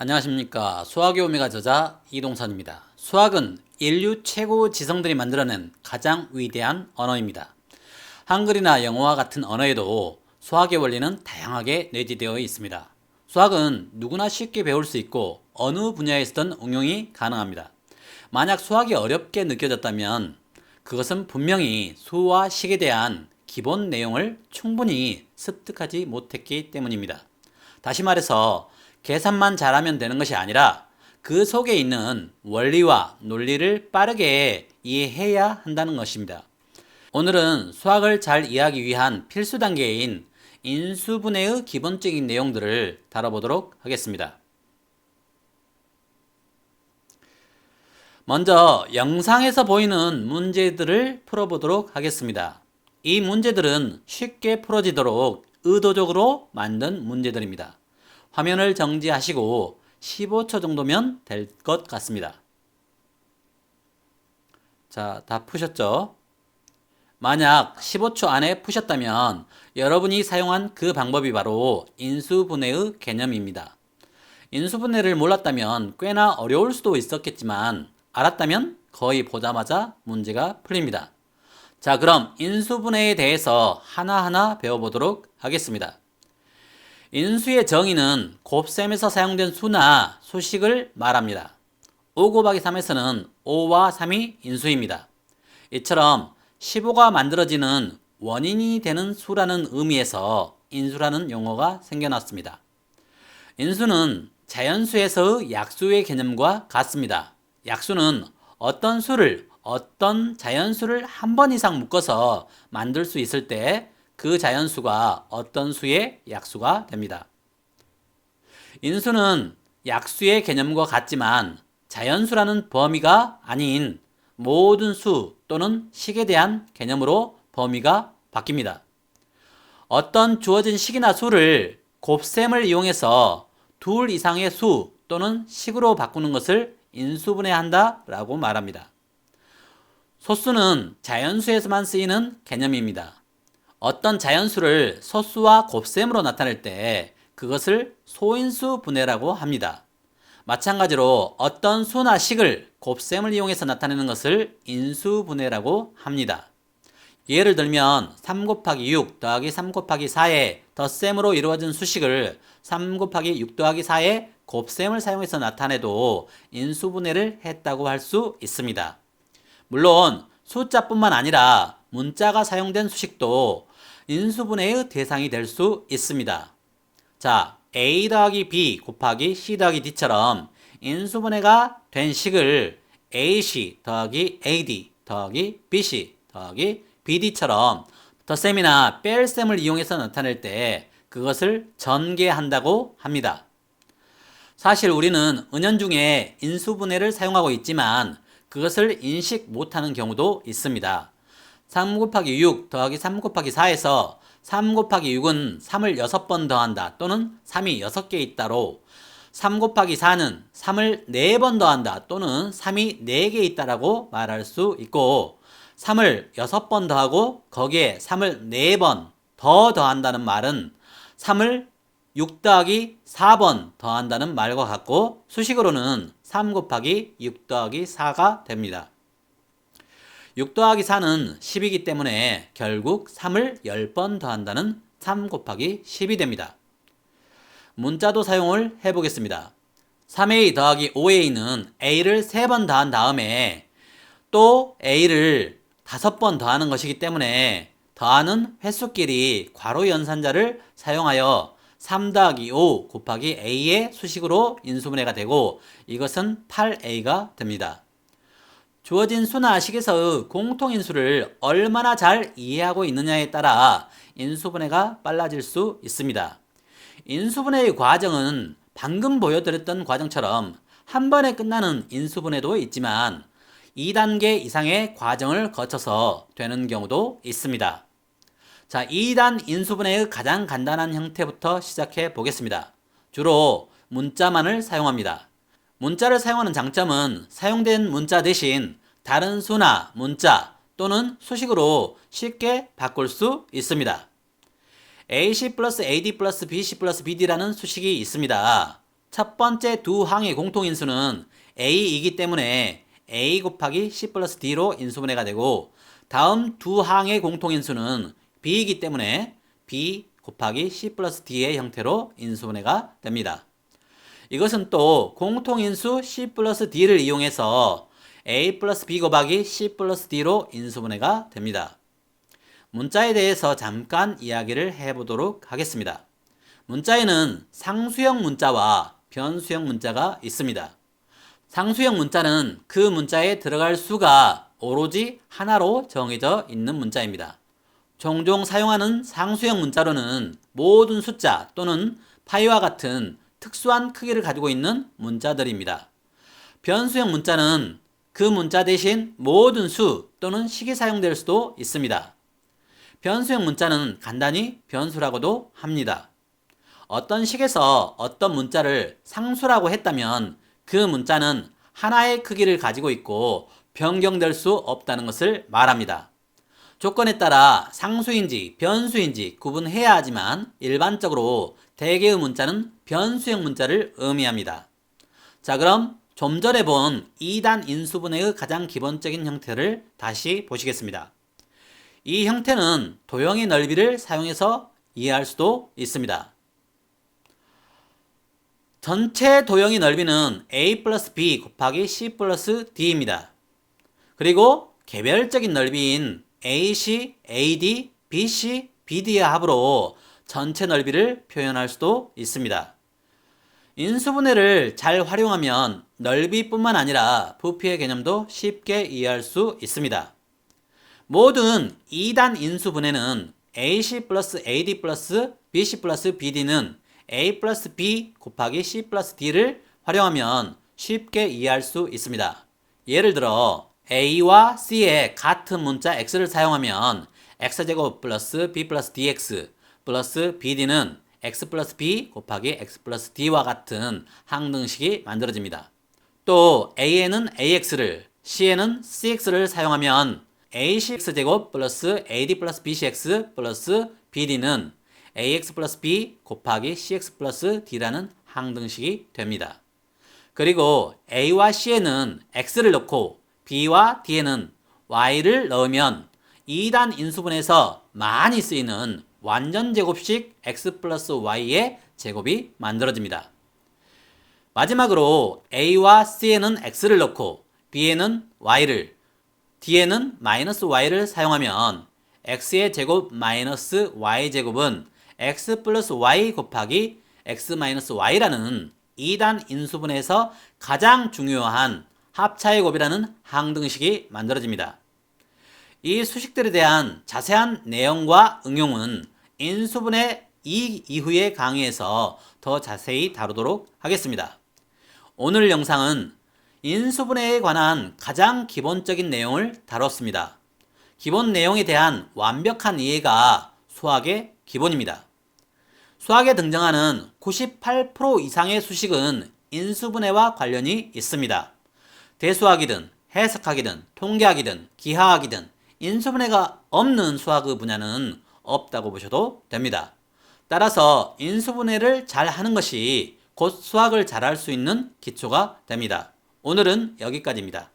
안녕하십니까. 수학의 오메가 저자 이동선입니다. 수학은 인류 최고 지성들이 만들어낸 가장 위대한 언어입니다. 한글이나 영어와 같은 언어에도 수학의 원리는 다양하게 내재되어 있습니다. 수학은 누구나 쉽게 배울 수 있고 어느 분야에서든 응용이 가능합니다. 만약 수학이 어렵게 느껴졌다면 그것은 분명히 수와 식에 대한 기본 내용을 충분히 습득하지 못했기 때문입니다. 다시 말해서 계산만 잘하면 되는 것이 아니라 그 속에 있는 원리와 논리를 빠르게 이해해야 한다는 것입니다. 오늘은 수학을 잘 이해하기 위한 필수 단계인 인수분해의 기본적인 내용들을 다뤄보도록 하겠습니다. 먼저 영상에서 보이는 문제들을 풀어보도록 하겠습니다. 이 문제들은 쉽게 풀어지도록 의도적으로 만든 문제들입니다. 화면을 정지하시고 15초 정도면 될 것 같습니다. 자, 다 푸셨죠? 만약 15초 안에 푸셨다면 여러분이 사용한 그 방법이 바로 인수분해의 개념입니다. 인수분해를 몰랐다면 꽤나 어려울 수도 있었겠지만 알았다면 거의 보자마자 문제가 풀립니다. 자, 그럼 인수분해에 대해서 하나하나 배워보도록 하겠습니다. 인수의 정의는 곱셈에서 사용된 수나 수식을 말합니다. 5 곱하기 3에서는 5와 3이 인수입니다. 이처럼 15가 만들어지는 원인이 되는 수라는 의미에서 인수라는 용어가 생겨났습니다. 인수는 자연수에서의 약수의 개념과 같습니다. 약수는 어떤 수를 어떤 자연수를 한 번 이상 묶어서 만들 수 있을 때 그 자연수가 어떤 수의 약수가 됩니다. 인수는 약수의 개념과 같지만 자연수라는 범위가 아닌 모든 수 또는 식에 대한 개념으로 범위가 바뀝니다. 어떤 주어진 식이나 수를 곱셈을 이용해서 둘 이상의 수 또는 식으로 바꾸는 것을 인수분해한다 라고 말합니다. 소수는 자연수에서만 쓰이는 개념입니다. 어떤 자연수를 소수와 곱셈으로 나타낼 때 그것을 소인수 분해라고 합니다. 마찬가지로 어떤 수나 식을 곱셈을 이용해서 나타내는 것을 인수분해라고 합니다. 예를 들면 3 곱하기 6 더하기 3 곱하기 4의 덧셈으로 이루어진 수식을 3 곱하기 6 더하기 4의 곱셈을 사용해서 나타내도 인수분해를 했다고 할 수 있습니다. 물론 숫자뿐만 아니라 문자가 사용된 수식도 인수분해의 대상이 될 수 있습니다. 자, a 더하기 b 곱하기 c 더하기 d처럼 인수분해가 된 식을 ac 더하기 ad 더하기 bc 더하기 bd처럼 덧셈이나 뺄셈을 이용해서 나타낼 때 그것을 전개한다고 합니다. 사실 우리는 은연중에 인수분해를 사용하고 있지만 그것을 인식 못하는 경우도 있습니다. 3 곱하기 6 더하기 3 곱하기 4에서 3 곱하기 6은 3을 6번 더한다 또는 3이 6개 있다로 3 곱하기 4는 3을 4번 더한다 또는 3이 4개 있다라고 말할 수 있고 3을 6번 더하고 거기에 3을 4번 더 더한다는 말은 3을 6 더하기 4번 더한다는 말과 같고 수식으로는 3 곱하기 6 더하기 4가 됩니다. 6 더하기 4는 10이기 때문에 결국 3을 10번 더한다는 3 곱하기 10이 됩니다. 문자도 사용을 해보겠습니다. 3a 더하기 5a는 a를 3번 더한 다음에 또 a를 5번 더하는 것이기 때문에 더하는 횟수끼리 괄호 연산자를 사용하여 3 더하기 5 곱하기 a의 수식으로 인수분해가 되고 이것은 8a가 됩니다. 주어진 수나 식에서의 공통인수를 얼마나 잘 이해하고 있느냐에 따라 인수분해가 빨라질 수 있습니다. 인수분해의 과정은 방금 보여드렸던 과정처럼 한 번에 끝나는 인수분해도 있지만 2단계 이상의 과정을 거쳐서 되는 경우도 있습니다. 자, 2단 인수분해의 가장 간단한 형태부터 시작해 보겠습니다. 주로 문자만을 사용합니다. 문자를 사용하는 장점은 사용된 문자 대신 다른 수나 문자 또는 수식으로 쉽게 바꿀 수 있습니다. AC 플러스 AD 플러스 BC 플러스 BD라는 수식이 있습니다. 첫 번째 두 항의 공통인수는 A이기 때문에 A 곱하기 C 플러스 D로 인수분해가 되고, 다음 두 항의 공통인수는 B이기 때문에 B 곱하기 C 플러스 D의 형태로 인수분해가 됩니다. 이것은 또 공통인수 C 플러스 D를 이용해서 A 플러스 B 곱하기 C 플러스 D로 인수분해가 됩니다. 문자에 대해서 잠깐 이야기를 해보도록 하겠습니다. 문자에는 상수형 문자와 변수형 문자가 있습니다. 상수형 문자는 그 문자에 들어갈 수가 오로지 하나로 정해져 있는 문자입니다. 종종 사용하는 상수형 문자로는 모든 숫자 또는 파이와 같은 특수한 크기를 가지고 있는 문자들입니다. 변수형 문자는 그 문자 대신 모든 수 또는 식이 사용될 수도 있습니다. 변수형 문자는 간단히 변수라고도 합니다. 어떤 식에서 어떤 문자를 상수라고 했다면 그 문자는 하나의 크기를 가지고 있고 변경될 수 없다는 것을 말합니다. 조건에 따라 상수인지 변수인지 구분해야 하지만 일반적으로 대개의 문자는 변수형 문자를 의미합니다. 자, 그럼 좀 전에 본 2단 인수분해의 가장 기본적인 형태를 다시 보시겠습니다. 이 형태는 도형의 넓이를 사용해서 이해할 수도 있습니다. 전체 도형의 넓이는 A 플러스 B 곱하기 C 플러스 D입니다. 그리고 개별적인 넓이인 AC, AD, BC, BD의 합으로 전체 넓이를 표현할 수도 있습니다. 인수분해를 잘 활용하면 넓이뿐만 아니라 부피의 개념도 쉽게 이해할 수 있습니다. 모든 2단 인수분해는 AC 플러스 AD 플러스 BC 플러스 BD는 A 플러스 B 곱하기 C 플러스 D를 활용하면 쉽게 이해할 수 있습니다. 예를 들어 A와 C의 같은 문자 X를 사용하면 X제곱 플러스 B 플러스 DX 플러스 BD는 X 플러스 B 곱하기 X 플러스 D와 같은 항등식이 만들어집니다. 또 A에는 AX를, C에는 CX를 사용하면 ACX제곱 플러스 AD 플러스 BCX 플러스 BD는 AX 플러스 B 곱하기 CX 플러스 D라는 항등식이 됩니다. 그리고 A와 C에는 X를 넣고 B와 D에는 Y를 넣으면 2단 인수분해에서 많이 쓰이는 완전제곱식 X 플러스 Y의 제곱이 만들어집니다. 마지막으로 A와 C에는 X를 넣고 B에는 Y를, D에는 마이너스 Y를 사용하면 X의 제곱 마이너스 Y제곱은 X 플러스 Y 곱하기 X 마이너스 Y라는 2단 인수분해에서 가장 중요한 합차의 곱이라는 항등식이 만들어집니다. 이 수식들에 대한 자세한 내용과 응용은 인수분해 이후의 강의에서 더 자세히 다루도록 하겠습니다. 오늘 영상은 인수분해에 관한 가장 기본적인 내용을 다뤘습니다. 기본 내용에 대한 완벽한 이해가 수학의 기본입니다. 수학에 등장하는 98% 이상의 수식은 인수분해와 관련이 있습니다. 대수학이든 해석학이든 통계학이든 기하학이든 인수분해가 없는 수학의 분야는 없다고 보셔도 됩니다. 따라서 인수분해를 잘 하는 것이 곧 수학을 잘할 수 있는 기초가 됩니다. 오늘은 여기까지입니다.